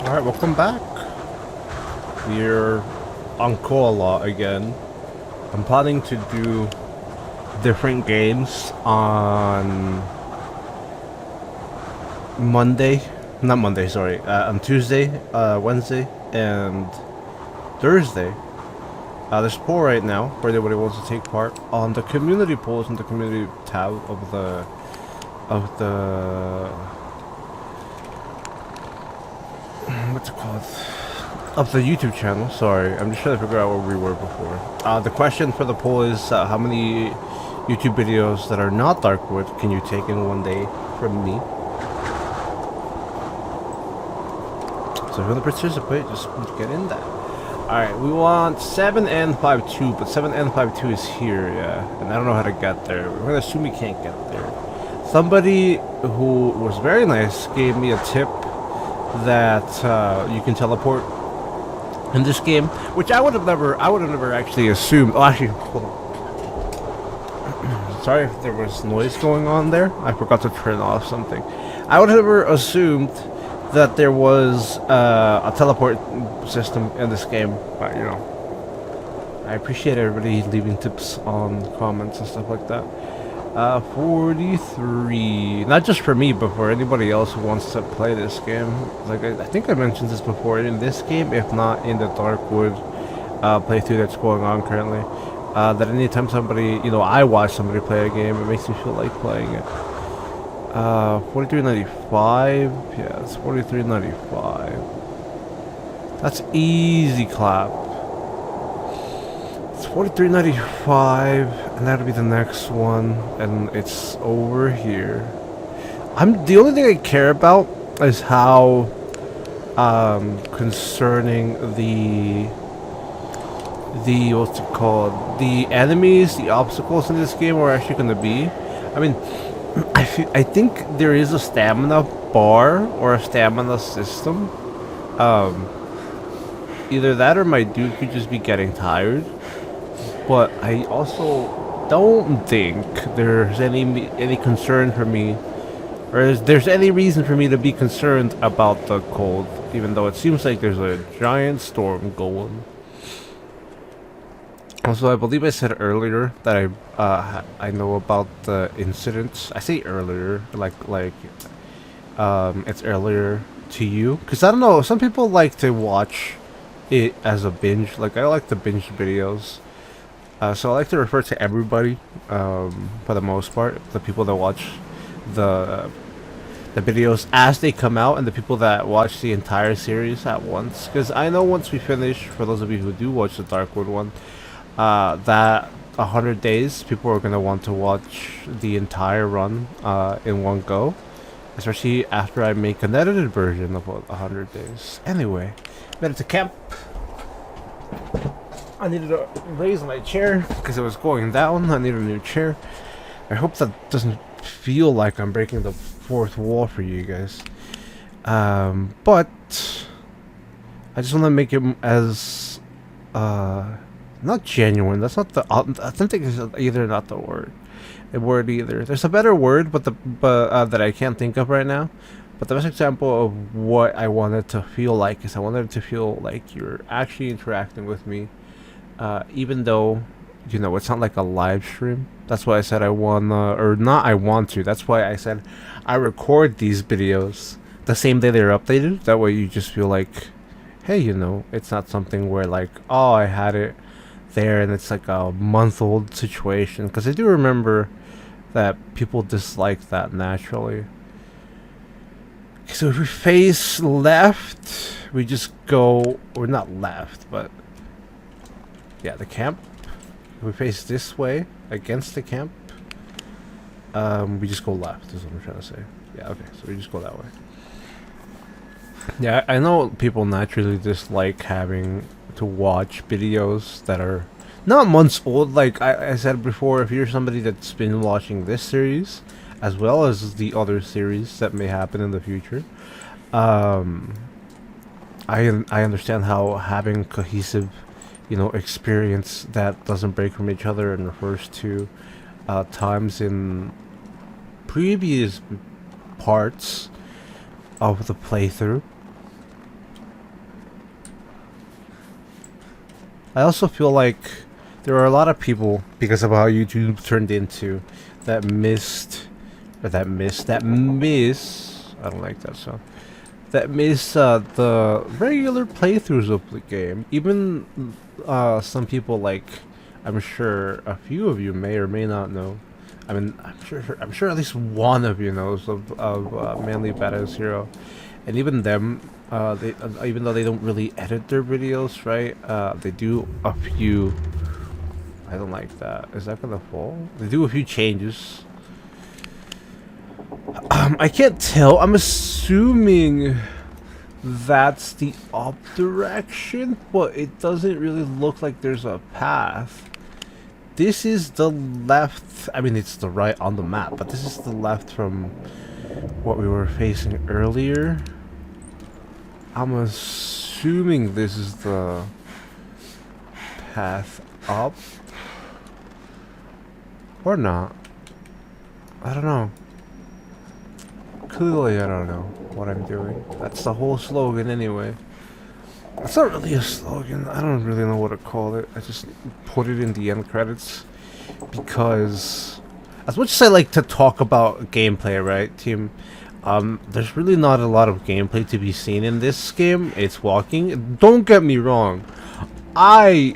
Alright, welcome back. We're on Kholat again. I'm planning to do different games on Monday. Not Monday, sorry. On Tuesday, Wednesday, and Thursday. There's a poll right now for anybody who wants to take part on the community polls in the community tab of the what's it called? Of the YouTube channel. Sorry, I'm just trying to figure out where we were before. The question for the poll is how many YouTube videos that are not Darkwood can you take in one day from me? So if you want to participate, just get in that. Alright, we want 7N52, but 7N52 is here, yeah. And I don't know how to get there. We're gonna assume we can't get there. Somebody who was very nice gave me a tip that you can teleport in this game, which I would have never actually assumed. Oh, actually, hold on. Sorry if there was noise going on there. I forgot to turn off something. I would have never assumed that there was a teleport system in this game, but you know, I appreciate everybody leaving tips on comments and stuff like that. 43, not just for me, but for anybody else who wants to play this game. Like, I think I mentioned this before, in this game, if not in the Darkwood playthrough that's going on currently, that anytime somebody, you know, I watch somebody play a game, it makes me feel like playing it. 43.95, yeah, it's 43.95. That's easy clap. It's 43.95, and that'll be the next one, and it's over here. The only thing I care about is how concerning the what's it called, the enemies, the obstacles in this game are actually going to be. I mean, I think there is a stamina bar or a stamina system. Either that or my dude could just be getting tired. But I also don't think there's any concern for me, or there's any reason for me to be concerned about the cold, even though it seems like there's a giant storm going. Also, I believe I said earlier that I know about the incidents. I say earlier, like it's earlier to you, because I don't know. Some people like to watch it as a binge. Like, I like to binge videos. So I like to refer to everybody, for the most part, the people that watch the videos as they come out, and the people that watch the entire series at once. Because I know once we finish, for those of you who do watch the Darkwood one, that 100 days, people are gonna want to watch the entire run in one go, especially after I make an edited version of 100 days. Anyway, made it to camp. I needed to raise my chair because it was going down. I need a new chair. I hope that doesn't feel like I'm breaking the fourth wall for you guys. But I just want to make it as not genuine. That's not the authentic is either not the word either. There's a better word, but that I can't think of right now. But the best example of what I wanted to feel like is I wanted it to feel like you're actually interacting with me. Even though, you know, it's not like a live stream. That's why I said I wanna, or not I want to. That's why I said I record these videos the same day they're updated. That way you just feel like, hey, you know, it's not something where like, oh, I had it there and it's like a month-old situation. Because I do remember that people dislike that naturally. So if we face left, we just go, or not left, but yeah, the camp. If we face this way against the camp, we just go left is what I'm trying to say. Yeah, okay, so we just go that way. Yeah, I know people naturally dislike having to watch videos that are not months old. Like I said before, if you're somebody that's been watching this series as well as the other series that may happen in the future, I understand how having cohesive, you know, experience that doesn't break from each other and refers to times in previous parts of the playthrough I also feel like there are a lot of people, because of how YouTube turned into, that missed, or that miss, I don't like that sound, that miss the regular playthroughs of the game. Even some people, like, I'm sure a few of you may or may not know. I mean, I'm sure at least one of you knows of Manly Badass Hero, and even them, they even though they don't really edit their videos, right? They do a few. I don't like that. Is that gonna fall? They do a few changes. I can't tell. I'm assuming that's the up direction, but it doesn't really look like there's a path. This is the left. I mean, it's the right on the map, but this is the left from what we were facing earlier. I'm assuming this is the path up. Or not. I don't know. Clearly, I don't know what I'm doing. That's the whole slogan anyway. It's not really a slogan. I don't really know what to call it. I just put it in the end credits because, as much as I like to talk about gameplay, right, team? There's really not a lot of gameplay to be seen in this game. It's walking. Don't get me wrong. I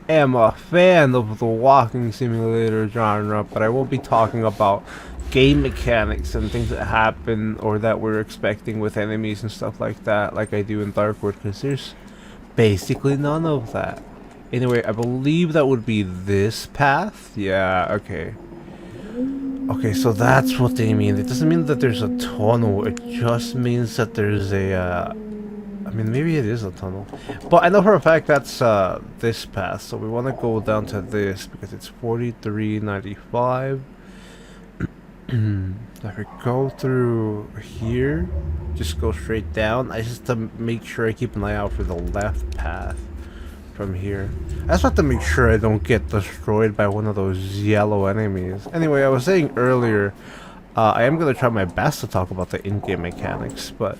am a fan of the walking simulator genre, but I won't be talking about game mechanics and things that happen or that we're expecting with enemies and stuff like that, like I do in Darkwood, because there's basically none of that. Anyway, I believe that would be this path. Yeah, okay. Okay, so that's what they mean. It doesn't mean that there's a tunnel, it just means that there's a, I mean, maybe it is a tunnel. But I know for a fact that's this path, so we want to go down to this because it's 43.95. If we go through here, just go straight down. I just have to make sure I keep an eye out for the left path from here. I just have to make sure I don't get destroyed by one of those yellow enemies. Anyway, I was saying earlier, I am going to try my best to talk about the in-game mechanics, but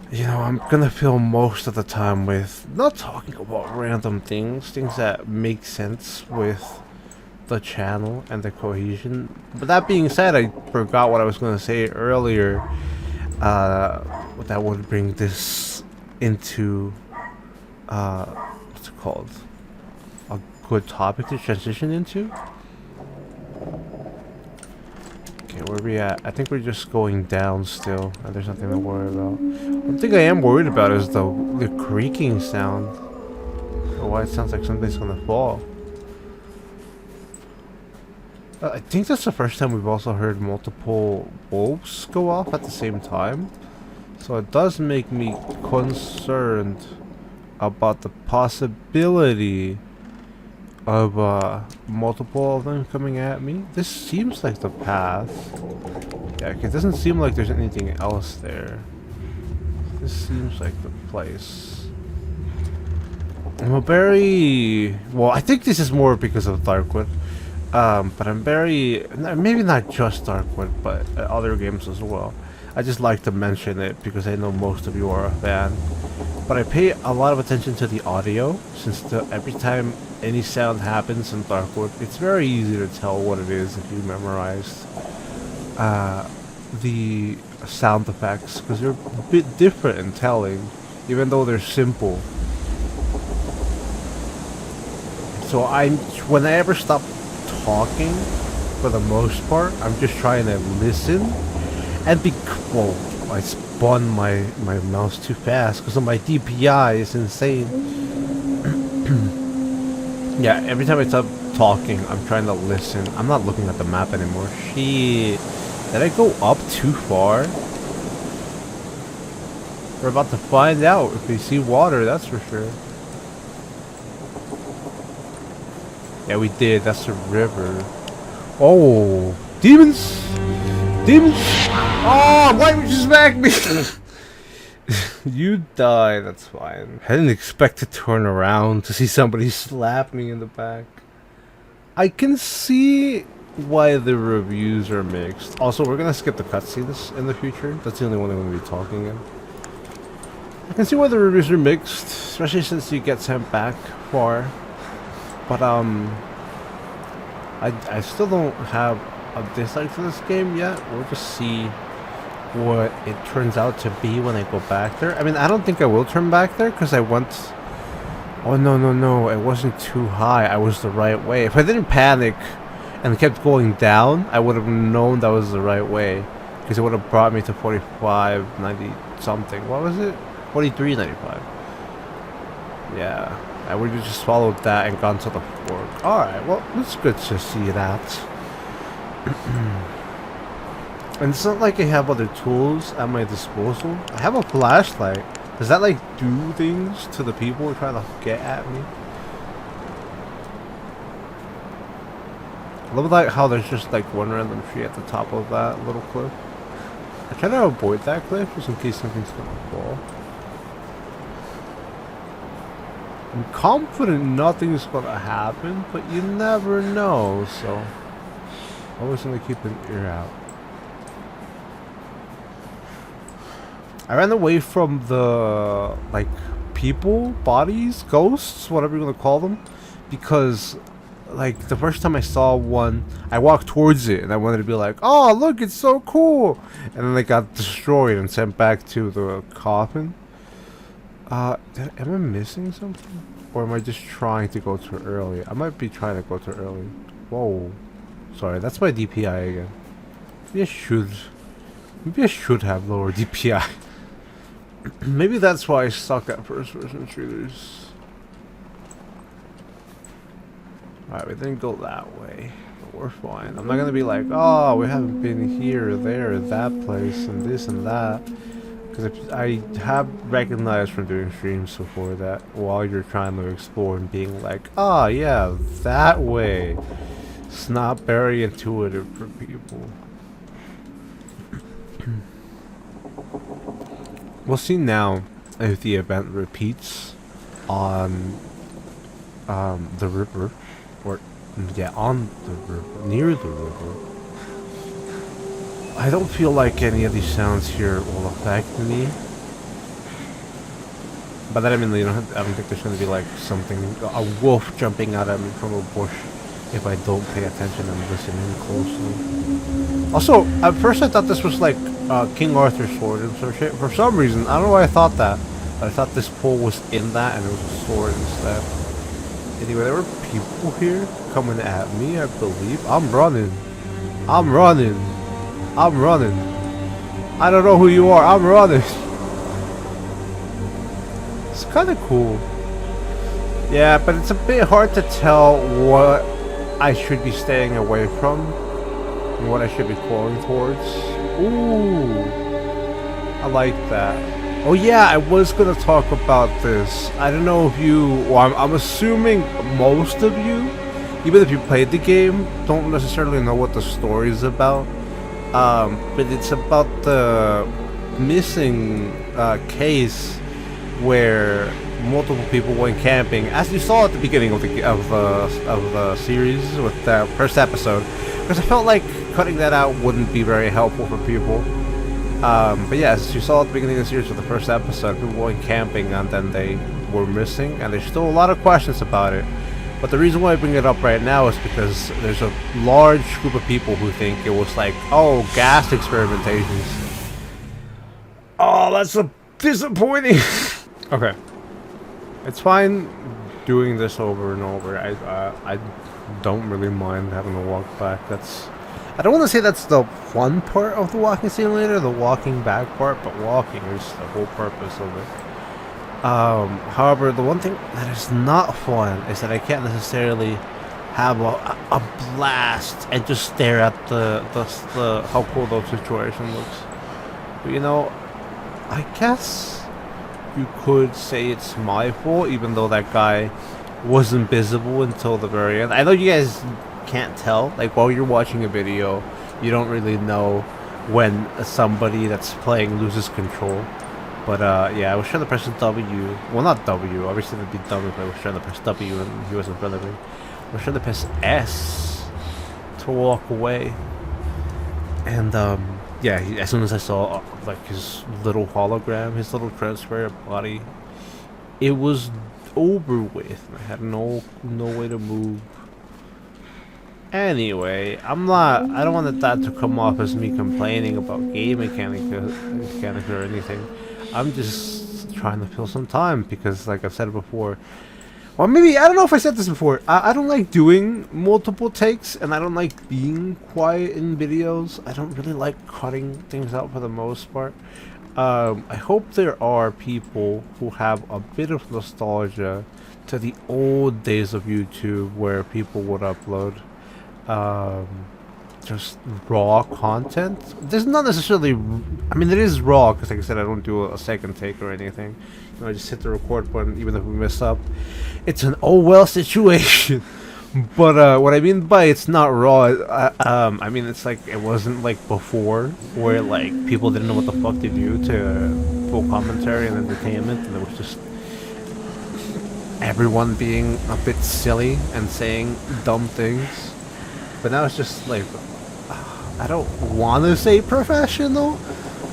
you know, I'm gonna fill most of the time with not talking about random things that make sense with the channel and the cohesion. But that being said, I forgot what I was gonna say earlier. That would bring this into what's it called? A good topic to transition into. Okay, where are we at? I think we're just going down still, and there's nothing to worry about. One thing I am worried about is the creaking sound. Or why it sounds like something's gonna fall. I think that's the first time we've also heard multiple bulbs go off at the same time. So it does make me concerned about the possibility of multiple of them coming at me. This seems like the path. Yeah, it doesn't seem like there's anything else there. This seems like the place. I'm a very... Well, I think this is more because of Darkwood. But I'm very... Maybe not just Darkwood, but other games as well. I just like to mention it because I know most of you are a fan. But I pay a lot of attention to the audio, since every time any sound happens in Darkwood, it's very easy to tell what it is if you memorized the sound effects, because they're a bit different in telling, even though they're simple. So when I ever stop talking, for the most part, I'm just trying to listen, and well, I spun my mouse too fast because of my DPI is insane. Yeah, every time I stop talking, I'm trying to listen. I'm not looking at the map anymore. Shit. Did I go up too far? We're about to find out if we see water, that's for sure. Yeah, we did. That's a river. Oh, demons! Demons! Oh, why would you smack me? You die, that's fine. I didn't expect to turn around to see somebody slap me in the back. I can see why the reviews are mixed. Also, we're gonna skip the cutscenes in the future. That's the only one I'm gonna be talking in. I can see why the reviews are mixed, especially since you get sent back far. But I still don't have a dislike to this game yet. We'll just see what it turns out to be when I go back there. I mean, I don't think I will turn back there because I went. Oh no! It wasn't too high. I was the right way. If I didn't panic and kept going down, I would have known that was the right way, because it would have brought me to 45.90 something. What was it? 43.95. Yeah, I would have just followed that and gone to the fork. Alright, well, it's good to see that. And it's not like I have other tools at my disposal. I have a flashlight. Does that, like, do things to the people trying to get at me? I love like how there's just like one random tree at the top of that little cliff. I try to avoid that cliff just in case something's gonna fall. I'm confident nothing's gonna happen, but you never know, so always gonna keep an ear out. I ran away from the like people, bodies, ghosts, whatever you want to call them, because like the first time I saw one, I walked towards it and I wanted to be like, oh look, it's so cool, and then they got destroyed and sent back to the coffin. Am I missing something? Or am I just trying to go too early? I might be trying to go too early. Whoa. Sorry, that's my DPI again. Maybe I should have lower DPI. Maybe that's why I suck at first person shooters. Alright, we didn't go that way. But we're fine. I'm not gonna be like, oh, we haven't been here, there, or that place, and this and that. Because I have recognized from doing streams before that while you're trying to explore and being like, oh yeah, that way. It's not very intuitive for people. We'll see now if the event repeats on the river, or yeah, on the river, near the river. I don't feel like any of these sounds here will affect me. By that I mean, I don't think there's going to be like something, a wolf jumping out at me from a bush if I don't pay attention and listen in closely. Also, at first I thought this was like King Arthur's sword and some shit. For some reason, I don't know why I thought that, but I thought this pole was in that and it was a sword instead. Anyway, there were people here coming at me, I believe. I'm running. I don't know who you are. I'm running. It's kind of cool. Yeah, but it's a bit hard to tell what I should be staying away from and what I should be crawling towards. Ooh, I like that. Oh yeah, I was gonna talk about this. I don't know if you, well, I'm assuming most of you, even if you played the game, don't necessarily know what the story is about. But it's about the missing case where multiple people went camping, as you saw at the beginning of the series with the first episode. Because I felt like cutting that out wouldn't be very helpful for people. But yeah, as you saw at the beginning of the series with the first episode, people went camping and then they were missing, and there's still a lot of questions about it. But the reason why I bring it up right now is because there's a large group of people who think it was like, oh, gas experimentations. Oh, that's so disappointing. Okay. It's fine doing this over and over. I don't really mind having to walk back. I don't want to say that's the fun part of the walking simulator, the walking back part, but walking is the whole purpose of it. However, the one thing that is not fun is that I can't necessarily have a blast and just stare at the how cool the situation looks. But you know, I guess you could say it's my fault, even though that guy wasn't visible until the very end. I know you guys can't tell, like while you're watching a video, you don't really know when somebody that's playing loses control. But yeah, I was trying to press W. Well, not W. Obviously, it'd be W if I was trying to press W and he was in front of me. I was trying to press S to walk away. And yeah, as soon as I saw like his little hologram, his little transparent body, it was over with. I had no way to move. Anyway, I don't want that to come off as me complaining about game mechanics or anything. I'm just trying to fill some time because, like I've said before, or maybe, I don't know if I said this before, I don't like doing multiple takes, and I don't like being quiet in videos. I don't really like cutting things out for the most part. I hope there are people who have a bit of nostalgia to the old days of YouTube where people would upload just raw content. There's not necessarily, I mean, it is raw because, like I said, I don't do a second take or anything. You know, I just hit the record button even if we mess up. It's an oh well situation. But what I mean by it's not raw, I mean it's like it wasn't like before where like people didn't know what the fuck to do to full commentary and entertainment, and it was just everyone being a bit silly and saying dumb things. But now it's just like, I don't want to say professional,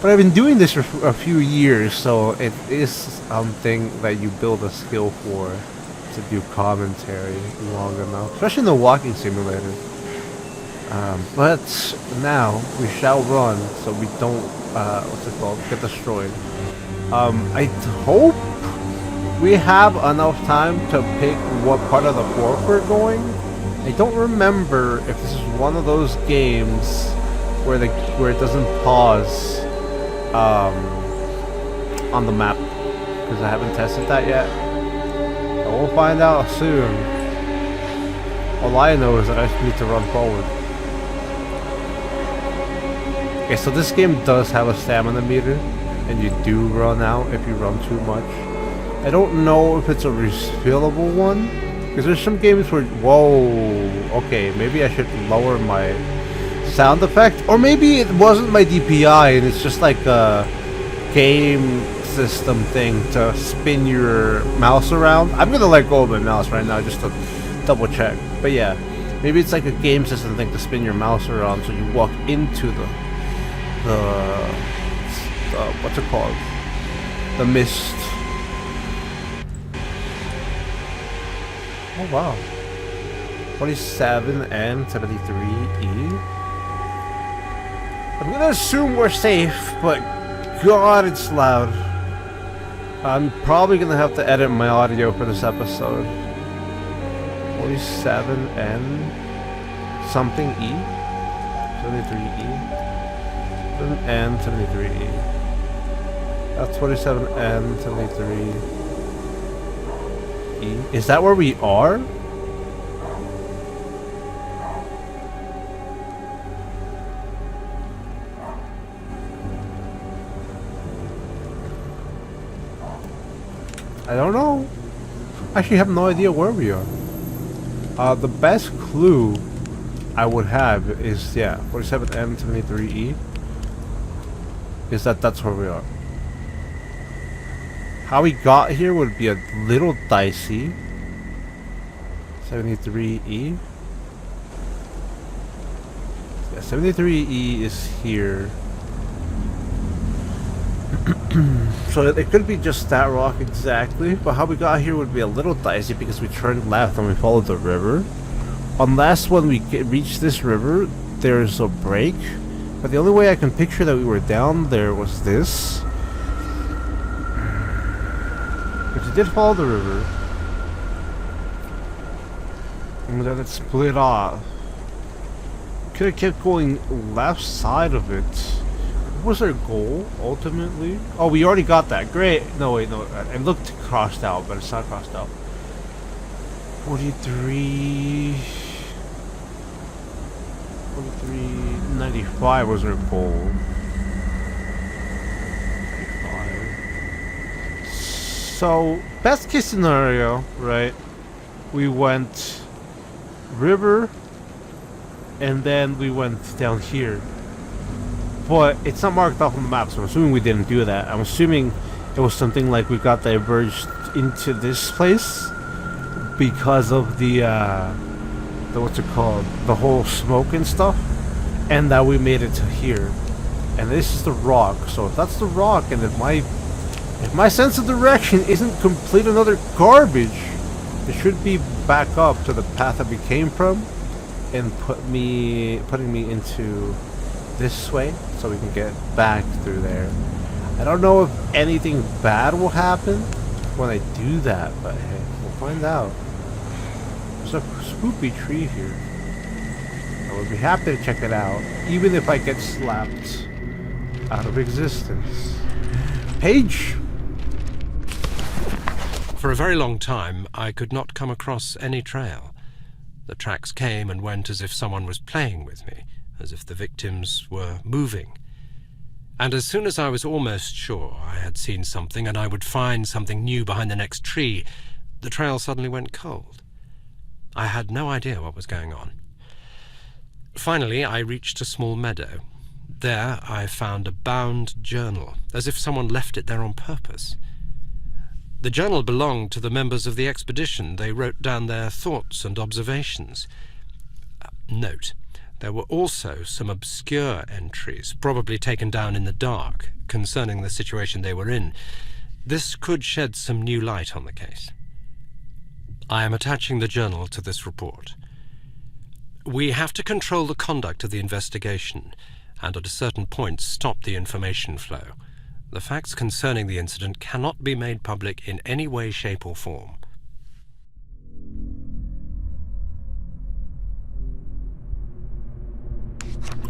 but I've been doing this for a few years, so it is something that you build a skill for, to do commentary long enough, especially in the walking simulator. But now we shall run so we don't, what's it called, get destroyed. I hope we have enough time to pick what part of the fork we're going. I don't remember if this is one of those games where it doesn't pause on the map, because I haven't tested that yet. We'll find out soon. All I know is that I just need to run forward. Okay, so this game does have a stamina meter, and you do run out if you run too much. I don't know if it's a refillable one, because there's some games where, whoa, okay, maybe I should lower my sound effect, or maybe it wasn't my DPI and it's just like a game system thing to spin your mouse around. I'm gonna let go of my mouse right now just to double check. But yeah, maybe it's like a game system thing to spin your mouse around so you walk into the what's it called? The mist. Oh wow. 27 and 73E. I'm gonna assume we're safe, but God, it's loud. I'm probably gonna have to edit my audio for this episode. 47N something E? 73E? N 73E. That's 27N 73E. Is that where we are? I don't know. I actually have no idea where we are. The best clue I would have is, yeah, 47M73E. Is that's where we are. How we got here would be a little dicey. 73E. Yeah, 73E is here. So it could be just that rock exactly, but how we got here would be a little dicey because we turned left and we followed the river. Unless when we reach this river, there's a break. But the only way I can picture that we were down there was this. But we did follow the river. And then it split off. Could have kept going left side of it. What was our goal, ultimately? Oh, we already got that. Great. No, wait, no. It looked crossed out, but it's not crossed out. 43... 43.95 was our goal. 95. So, best case scenario, right? We went river, and then we went down here. But it's not marked off on the map, so I'm assuming we didn't do that. I'm assuming it was something like we got diverged into this place because of the what's it called? The whole smoke and stuff, and that we made it to here. And this is the rock. So if that's the rock, and if my sense of direction isn't complete another garbage, it should be back up to the path that we came from, and putting me into this way, so we can get back through there. I don't know if anything bad will happen when I do that, but hey, we'll find out. There's a spoopy tree here. I would be happy to check it out, even if I get slapped out of existence. Page? For a very long time, I could not come across any trail. The tracks came and went as if someone was playing with me, as if the victims were moving. And as soon as I was almost sure I had seen something and I would find something new behind the next tree, the trail suddenly went cold. I had no idea what was going on. Finally, I reached a small meadow. There I found a bound journal, as if someone left it there on purpose. The journal belonged to the members of the expedition. They wrote down their thoughts and observations. Note, there were also some obscure entries, probably taken down in the dark, concerning the situation they were in. This could shed some new light on the case. I am attaching the journal to this report. We have to control the conduct of the investigation, and at a certain point stop the information flow. The facts concerning the incident cannot be made public in any way, shape, or form.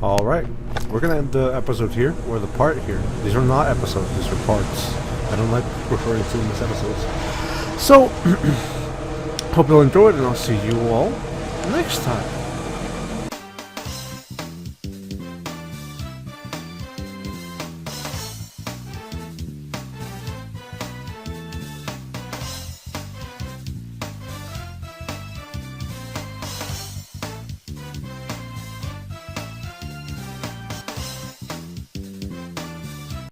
Alright, we're gonna end the episode here, or the part here. These are not episodes, these are parts. I don't like referring to them as episodes. So, hope you'll enjoy it, and I'll see you all next time.